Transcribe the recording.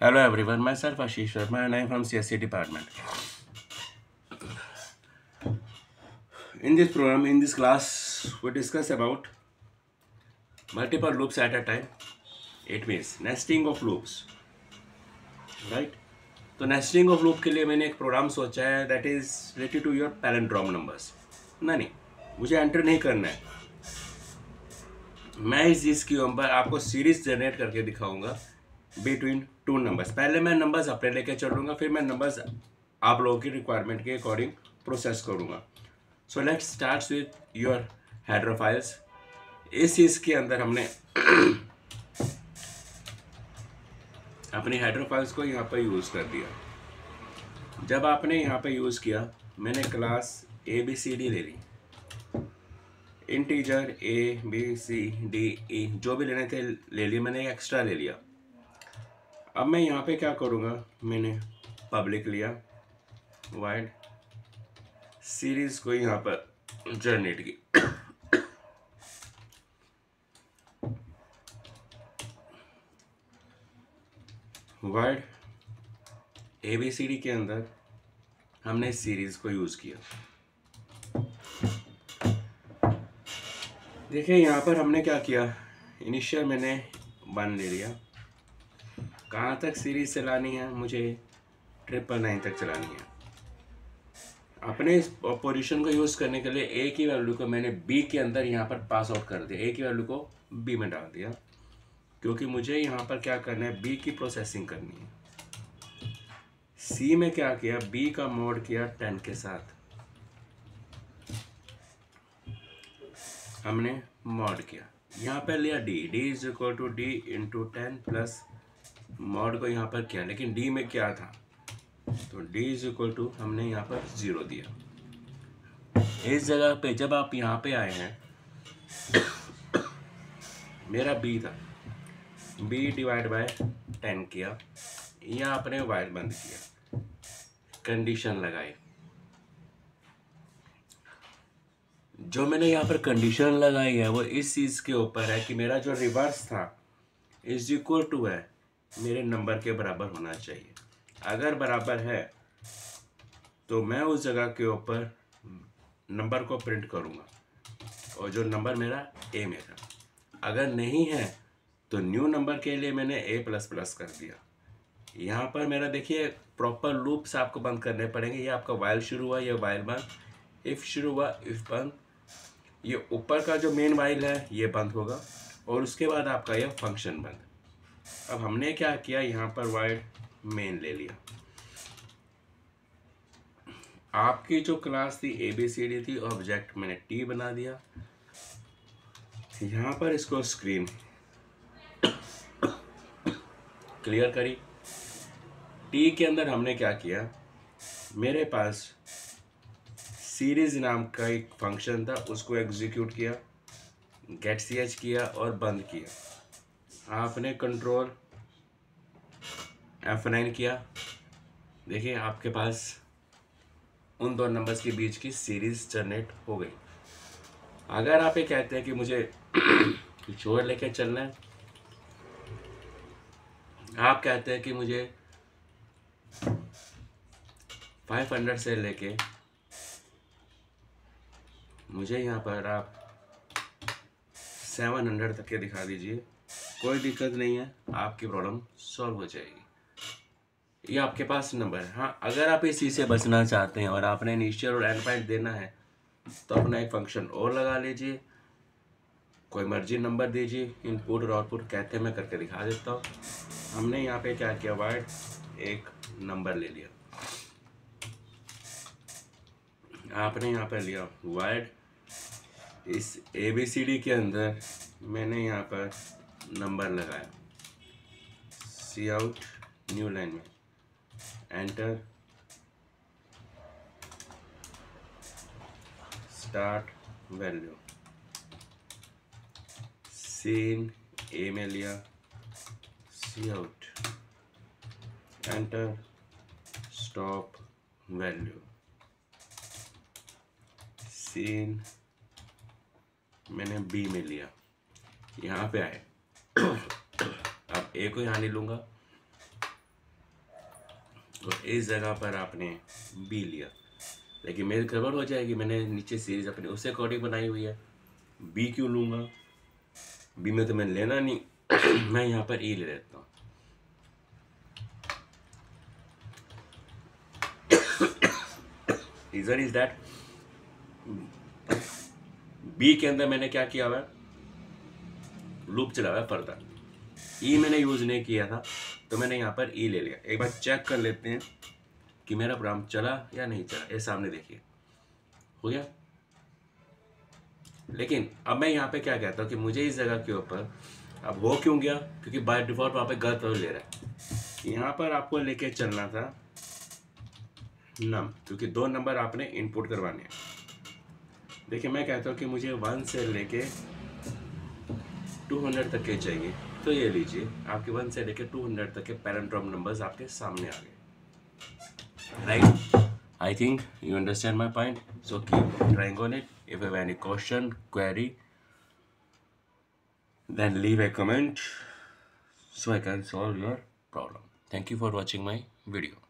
Hello everyone, myself Ashish Sharma and I am from CSC department. In this program, in this class, we discuss about multiple loops at a time. It means nesting of loops, right? तो nesting of loop के लिए मैंने एक program सोचा है that is related to your palindrome numbers. नहीं, मुझे enter नहीं करना है। मैं इस चीज़ के ऊपर आपको सीरीज जनरेट करके दिखाऊंगा बिटवीन टू नंबर्स। पहले मैं नंबर्स अपने लेके चलूँगा, फिर मैं नंबर्स आप लोगों की रिक्वायरमेंट के अकॉर्डिंग प्रोसेस करूँगा। So let's start with your header files. इस चीज़ के अंदर हमने अपनी हेडर फाइल्स को यहाँ पर यूज़ कर दिया। जब आपने यहाँ पर यूज़ किया, मैंने क्लास ABCD ले ली, इंटीजर ABCD E जो भी लेने थे ले लिए, मैंने एक्स्ट्रा ले लिया। अब मैं यहाँ पे क्या करूँगा, मैंने पब्लिक लिया, वाइड सीरीज को यहाँ पर जनरेट की। वाइड ABCD के अंदर हमने इस सीरीज को यूज़ किया। देखिए यहाँ पर हमने क्या किया, इनिशियल मैंने 1 ले लिया। कहाँ तक सीरीज चलानी है, मुझे 999 तक चलानी है। अपने इस पोजीशन को यूज़ करने के लिए ए की वैल्यू को मैंने बी के अंदर यहाँ पर पास आउट कर दिया। ए की वैल्यू को बी में डाल दिया, क्योंकि मुझे यहाँ पर क्या करना है, बी की प्रोसेसिंग करनी है। सी में क्या किया, बी का मोड किया 10 के साथ, हमने मॉड किया। यहाँ पर लिया D is equal to D into 10 plus mod को यहाँ पर किया, लेकिन डी में क्या था, तो डी इज इक्वल टू हमने यहाँ पर 0 दिया। इस जगह पे जब आप यहाँ पे आए हैं, मेरा बी था, बी डिवाइड बाय 10 किया, यहाँ आपने वाइल बंद किया, कंडीशन लगाई। जो मैंने यहाँ पर कंडीशन लगाई है वो इस चीज़ के ऊपर है कि मेरा जो रिवर्स था इज इक्वल टू है मेरे नंबर के बराबर होना चाहिए। अगर बराबर है तो मैं उस जगह के ऊपर नंबर को प्रिंट करूँगा, और जो नंबर मेरा ए में था। अगर नहीं है तो न्यू नंबर के लिए मैंने A++ कर दिया। यहाँ पर मेरा देखिए प्रॉपर लूप्स आपको बंद करने पड़ेंगे। ये आपका वाइल शुरू हुआ, ये वाइल बंद, इफ़ शुरू हुआ, इफ़ बंद, ये ऊपर का जो मेन वाइल है ये बंद होगा, और उसके बाद आपका ये फंक्शन बंद। अब हमने क्या किया, यहाँ पर वाइड मेन ले लिया। आपकी जो क्लास थी ABCD थी, ऑब्जेक्ट मैंने T बना दिया। यहाँ पर इसको स्क्रीन क्लियर करी। T के अंदर हमने क्या किया, मेरे पास सीरीज नाम का एक फंक्शन था, उसको एग्जीक्यूट किया, गेट ch किया और बंद किया। आपने कंट्रोल F9 किया। देखिए आपके पास उन दो नंबर्स के बीच की सीरीज जनरेट हो गई। अगर आप ये कहते हैं कि मुझे कुछ और लेके चलना है, आप कहते हैं कि मुझे 500 से लेके मुझे यहाँ पर आप 700 तक के दिखा दीजिए, कोई दिक्कत नहीं है, आपकी प्रॉब्लम सॉल्व हो जाएगी। ये आपके पास नंबर है। हाँ, अगर आप इस चीज़ से बचना चाहते हैं और आपने इनिशियल और एंड पॉइंट देना है तो अपना एक फंक्शन और लगा लीजिए, कोई मर्जी नंबर दीजिए, इनपुट और आउटपुट कहते हैं, मैं करके दिखा देता हूँ। हमने यहाँ पे क्या किया, वाइड एक नंबर ले लिया, आपने यहाँ पर लिया वाइड, इस ABCD के अंदर मैंने यहाँ पर नंबर लगाया, सी आउट न्यू लाइन में enter, start value, cin A में लिया, C out enter, stop value, cin मैंने बी में लिया, यहाँ पे आए। अब ए को यहाँ नहीं लूँगा, और इस जगह पर आपने बी लिया, लेकिन मेरी गड़बड़ हो जाएगी। मैंने नीचे सीरीज अपने उस अकॉर्डिंग बनाई हुई है, बी क्यों लूँगा? बी में तो मैंने लेना नहीं। मैं यहाँ पर ई ले लेता हूँ। रीजन इज दैट बी के अंदर मैंने क्या किया हुआ है, लूप चला हुआ है फर्दर। ई मैंने यूज नहीं किया था, तो मैंने यहाँ पर ई ले लिया। एक बार चेक कर लेते हैं कि मेरा प्रोग्राम चला या नहीं चला। ये सामने देखिए, हो गया। लेकिन अब मैं यहाँ पे क्या कहता हूँ कि मुझे इस जगह के ऊपर, अब हो क्यों गया, क्योंकि बाय डिफॉल्ट वहाँ पे गलत ले रहा है। यहाँ पर आपको लेके चलना था नम, क्योंकि 2 नंबर आपने इनपुट करवाने हैं। देखिए मैं कहता हूँ कि मुझे 1 से लेके 200 तक के चाहिए, तो ये लीजिए, आपके 1 से लेके 200 तक के पैरेंट्रॉम नंबर्स आपके सामने आ गए, right? I think you understand my point, so keep trying on it. If you have any question, query, then leave a comment so I can solve your problem. Thank you for watching my video.